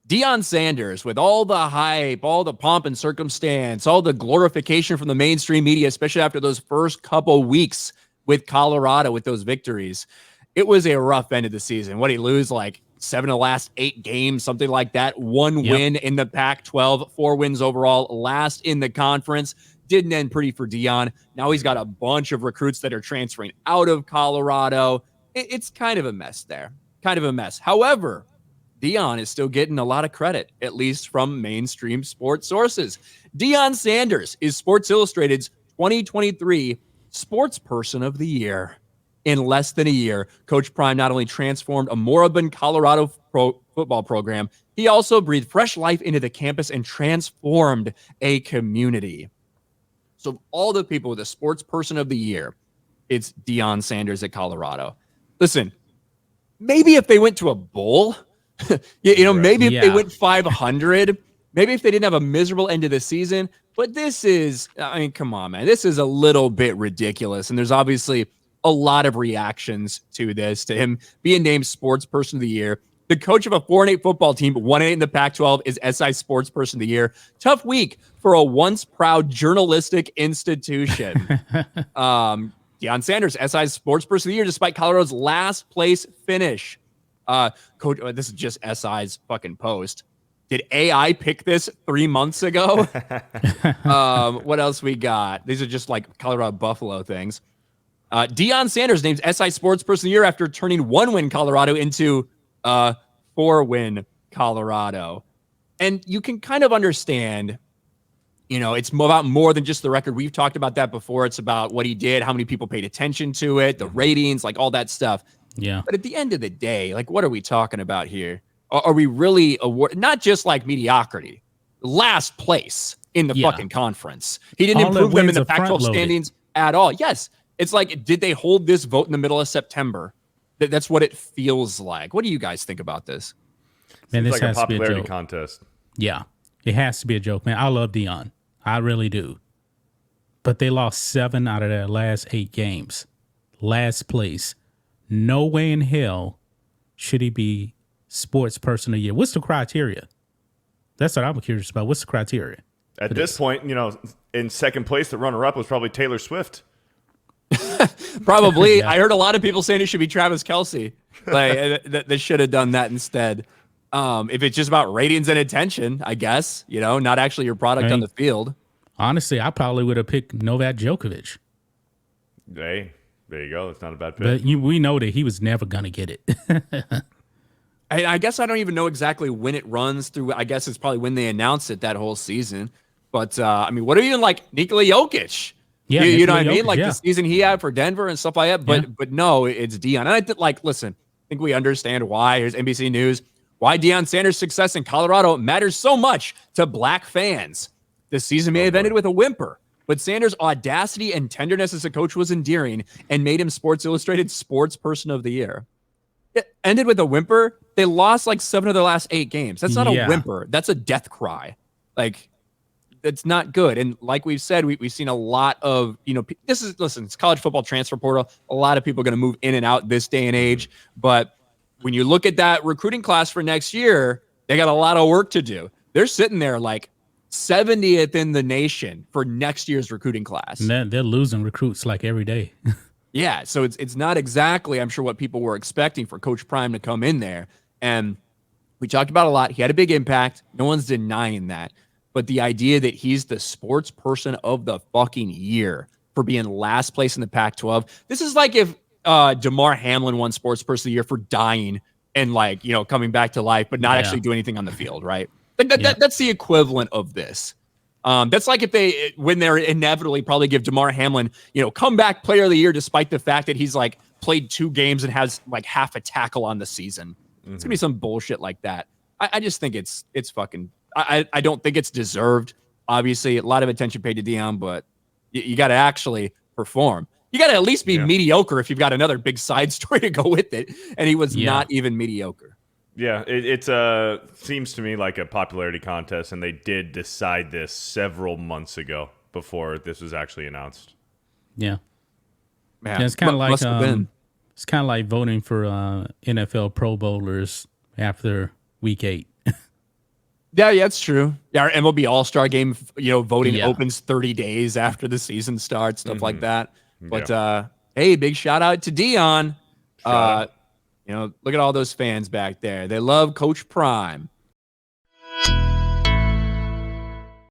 Deion Sanders, with all the hype, all the pomp and circumstance, all the glorification from the mainstream media, especially after those first couple weeks with Colorado with those victories, it was a rough end of the season. What did he lose? Like 7 of the last 8 games, something like that. One win in the Pac-12, 4 wins overall, last in the conference. Didn't end pretty for Deion. Now he's got a bunch of recruits that are transferring out of Colorado. It's kind of a mess there. Kind of a mess. However, Deion is still getting a lot of credit, at least from mainstream sports sources. Deion Sanders is Sports Illustrated's 2023 Sportsperson of the Year. In less than a year, Coach Prime not only transformed a moribund Colorado football program, he also breathed fresh life into the campus and transformed a community. So all the people with the Sportsperson of the Year, it's Deion Sanders at Colorado. Listen, maybe if they went to a bowl, maybe if they went 500, maybe if they didn't have a miserable end of the season, but this is, come on, man, this is a little bit ridiculous. And there's obviously a lot of reactions to this, to him being named Sportsperson of the Year. The coach of a 4-8 football team, 1-8 in the Pac-12, is SI Sportsperson of the Year. Tough week for a once proud journalistic institution. Deion Sanders, SI Sportsperson of the Year, despite Colorado's last place finish. Coach, this is just SI's fucking post. Did AI pick this 3 months ago? What else we got? These are just like Colorado Buffalo things. Deion Sanders names SI Sportsperson of the Year after turning 1-win Colorado into 4-win Colorado. And you can kind of understand, it's about more than just the record. We've talked about that before. It's about what he did, how many people paid attention to it, the ratings, like all that stuff. Yeah. But at the end of the day, like, what are we talking about here? Are we really not just like mediocrity, last place in the fucking conference? He didn't improve them in the Pac-12 standings at all. Yes. It's like, did they hold this vote in the middle of September? That's what it feels like. What do you guys think about this? Man, this like has a popularity contest. Yeah, it has to be a joke, man. I love Deion. I really do. But they lost 7 out of their last 8 games. Last place. No way in hell should he be Sportsperson of the Year. What's the criteria? That's what I'm curious about. What's the criteria? At this point, in second place, the runner-up was probably Taylor Swift. Probably. Yeah. I heard a lot of people saying it should be Travis Kelce. Like they should have done that instead. If it's just about ratings and attention, I guess, not actually your product on the field. Honestly, I probably would have picked Novak Djokovic. Hey, there you go. It's not a bad pick. But we know that he was never going to get it. I guess I don't even know exactly when it runs through. I guess it's probably when they announced it that whole season. But, what are you like Nikola Jokic? Yeah, you know what I mean? Like the season he had for Denver and stuff like that. But no, it's Deion. And I listen, I think we understand why. Here's NBC News. Why Deion Sanders' success in Colorado matters so much to black fans. This season may have ended with a whimper, but Sanders' audacity and tenderness as a coach was endearing and made him Sports Illustrated Sportsperson of the Year. It ended with a whimper. They lost like 7 of their last 8 games. That's not a whimper. That's a death cry. Like, it's not good. And like we've said, we've seen a lot of, it's college football transfer portal. A lot of people are going to move in and out this day and age. But when you look at that recruiting class for next year, they got a lot of work to do. They're sitting there like 70th in the nation for next year's recruiting class. And they're losing recruits like every day. Yeah. So it's not exactly, I'm sure, what people were expecting for Coach Prime to come in there. And we talked about a lot. He had a big impact. No one's denying that. But the idea that he's the sports person of the fucking year for being last place in the Pac-12. This is like if DeMar Hamlin won sports person of the year for dying and coming back to life, but not actually doing anything on the field, right? That's the equivalent of this. That's like if when they're inevitably probably give DeMar Hamlin, comeback player of the year, despite the fact that he's like played 2 games and has like half a tackle on the season. Mm-hmm. It's gonna be some bullshit like that. I just think it's fucking. I don't think it's deserved. Obviously, a lot of attention paid to Deion, but you got to actually perform. You got to at least be mediocre if you've got another big side story to go with it. And he was not even mediocre. Yeah, it seems to me like a popularity contest, and they did decide this several months ago before this was actually announced. Yeah, it's kind of like it's kind of like voting for NFL Pro Bowlers after Week 8. Yeah, that's true. Yeah, our MLB All-Star game, voting Yeah. opens 30 days after the season starts, stuff like that. But hey, big shout out to Deion. Shout out. Look at all those fans back there. They love Coach Prime.